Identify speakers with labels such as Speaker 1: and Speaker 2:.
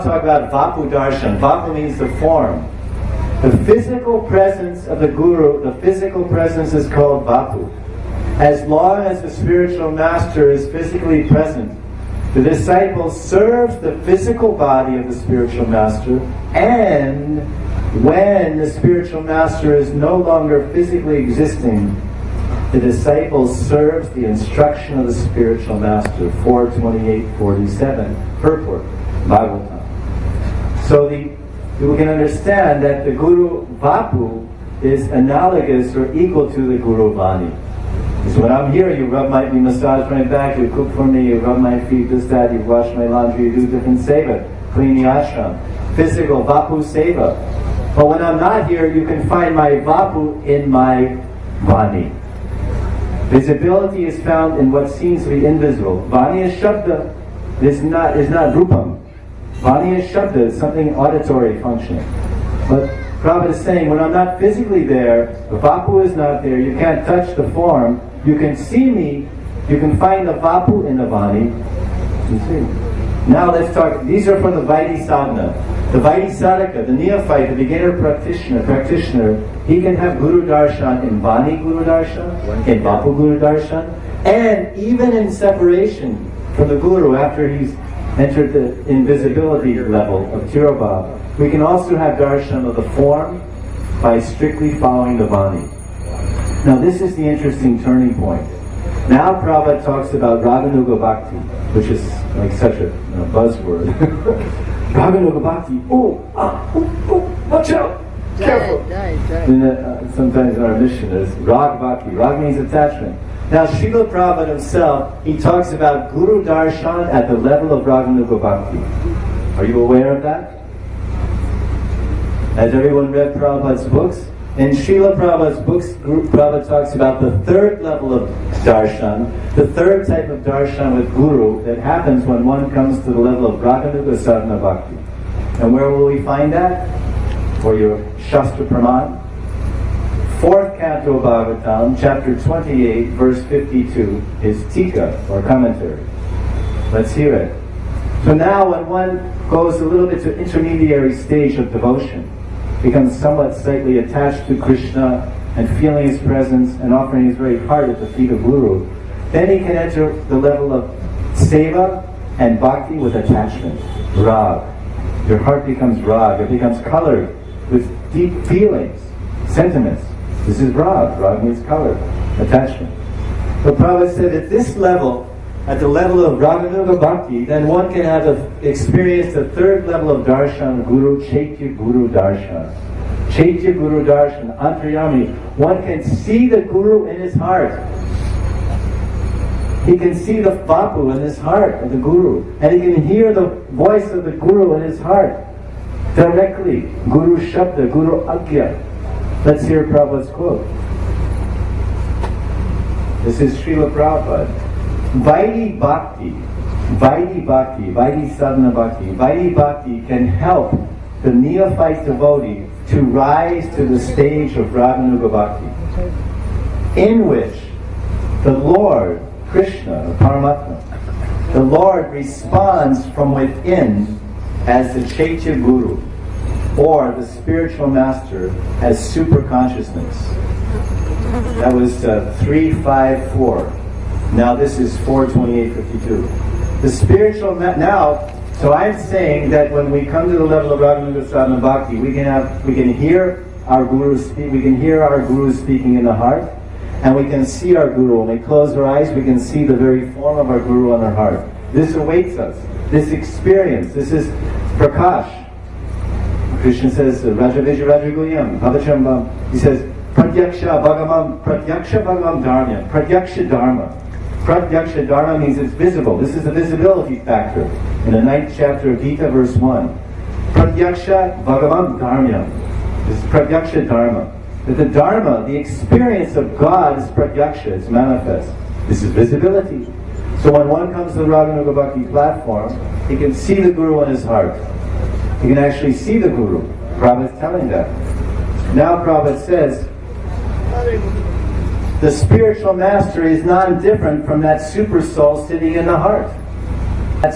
Speaker 1: talk about Vapu Darshan. Vapu means the form. The physical presence of the Guru, the physical presence is called Vapu. As long as the spiritual master is physically present, the disciple serves the physical body of the spiritual master, and when the spiritual master is no longer physically existing, the disciple serves the instruction of the spiritual master. 4:28-47, purport, Bhagavatam. So we can understand that the Guru Vapu is analogous or equal to the Guru Vani. So when I'm here, you massage my back, you cook for me, you rub my feet, this, that, you wash my laundry, you do different seva, clean the ashram, physical Vapu seva. But when I'm not here, you can find my Vapu in my Vani. Visibility is found in what seems to be invisible. Vani is Shabda, is not Rupam. Vani is Shabda, it's something auditory functioning. But Prabhupada is saying, when I'm not physically there, the Vapu is not there, you can't touch the form, you can see me, you can find the Vapu in the Vani. You see. Now let's talk, these are for the Vaidhi Sadhana. The Vaidhi Sadhaka, the neophyte, the beginner practitioner, he can have Guru Darshan in Vani Guru Darshan, in Vapu Guru Darshan, and even in separation from the Guru after he's entered the invisibility level of Tirobhav. We can also have darshan of the form by strictly following the Vani. Now this is the interesting turning point. Now Prabhupada talks about Raganuga Bhakti, which is like such a buzzword. Raganuga Bhakti, watch out! Careful! Sometimes in our mission is Rag Bhakti. Rag means attachment. Now Srila Prabhupada himself, he talks about Guru Darshan at the level of Raganuga Bhakti. Are you aware of that? Has everyone read Prabhupada's books? In Srila Prabhupada's books, Prabhupada talks about the third level of darshan, the third type of darshan with Guru that happens when one comes to the level of Raganuga Sadhana Bhakti. And where will we find that? For your Shastra Praman. 4th Canto of Bhagavatam, chapter 28, verse 52, is Tika, or commentary. Let's hear it. So now when one goes a little bit to intermediary stage of devotion, becomes somewhat slightly attached to Krishna and feeling his presence and offering his very heart at the feet of Guru, then he can enter the level of seva and bhakti with attachment, rag. Your heart becomes rag, it becomes colored with deep feelings, sentiments. This is rag. Rag means color, attachment. But Prabhupada said at this level, at the level of Raganuga Bhakti, then one can have experience the third level of darshan, Guru, Chaitya Guru Darshan. Chaitya Guru Darshan, Antaryami. One can see the Guru in his heart. He can see the Vapu in his heart of the Guru. And he can hear the voice of the Guru in his heart. Directly. Guru Shabda, Guru Agya. Let's hear Prabhupada's quote. This is Srila Prabhupada. Vaidhi Bhakti, Vaidhi Sadhana Bhakti, Vaidhi Bhakti can help the neophyte devotee to rise to the stage of Raganuga Bhakti, in which the Lord, Krishna, or Paramatma, the Lord responds from within as the Chaitya Guru, or the spiritual master as super consciousness. That was 354. Now this is 4:28:52. The spiritual so I'm saying that when we come to the level of Raganuga Sadhana Bhakti, we can hear our Guru speak. We can hear our Guru speaking in the heart, and we can see our Guru. When we close our eyes, we can see the very form of our Guru on our heart. This awaits us. This experience. This is Prakash. Krishna says, Rajavijja Rajaguyam, Bhavachambam. He says, Pratyaksha Bhagavam Dharma. Pratyaksha Dharma. Pratyaksha Dharma means it's visible. This is the visibility factor. In the 9th chapter of Gita, verse 1. Pratyaksha Bhagavam Dharma. This is Pratyaksha Dharma. That the Dharma, the experience of God is Pratyaksha, it's manifest. This is visibility. So when one comes to the Raganuga Bhakti platform, he can see the Guru in his heart. He can actually see the Guru. Prabhupada is telling that. Now Prabhupada says, the spiritual master is non-different from that super soul sitting in the heart. That